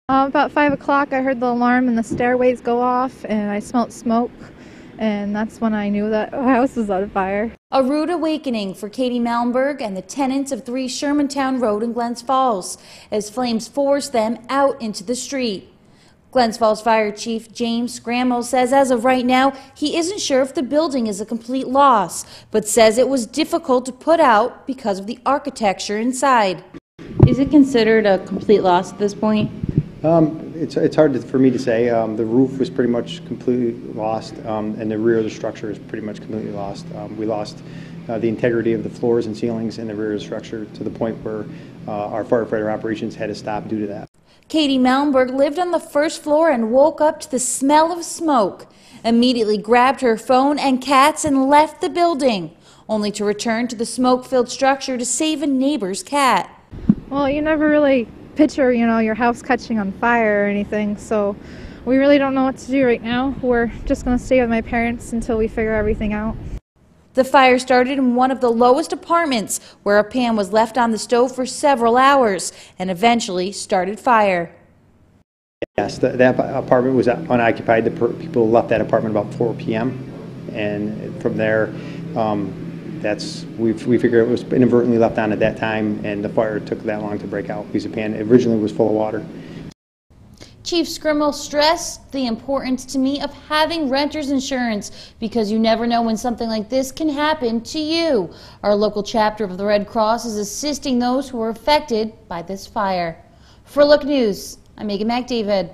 About 5 o'clock, I heard the alarm and the stairways go off, and I smelled smoke, and that's when I knew that our house was on fire. A rude awakening for Katie Malmberg and the tenants of 3 Shermantown Road in Glens Falls as flames forced them out into the street. Glens Falls Fire Chief James Scramble says as of right now, he isn't sure if the building is a complete loss, but says it was difficult to put out because of the architecture inside. Is it considered a complete loss at this point? It's hard for me to say. The roof was pretty much completely lost, and the rear of the structure is pretty much completely lost. We lost the integrity of the floors and ceilings in the rear of the structure to the point where our firefighter operations had to stop due to that. Katie Malmberg lived on the first floor and woke up to the smell of smoke. Immediately grabbed her phone and cats and left the building, only to return to the smoke-filled structure to save a neighbor's cat. Well, you never really picture, your house catching on fire or anything, so we really don't know what to do right now. We're just going to stay with my parents until we figure everything out. The fire started in one of the lowest apartments, where a pan was left on the stove for several hours and eventually started fire. Yes, that apartment was unoccupied. The people left that apartment about 4 p.m. and from there, we figure it was inadvertently left on at that time, and the fire took that long to break out because the pan originally was full of water. Chief Scrimell stressed the importance to me of having renter's insurance because you never know when something like this can happen to you. Our local chapter of the Red Cross is assisting those who were affected by this fire. For Look News, I'm Megan McDavid.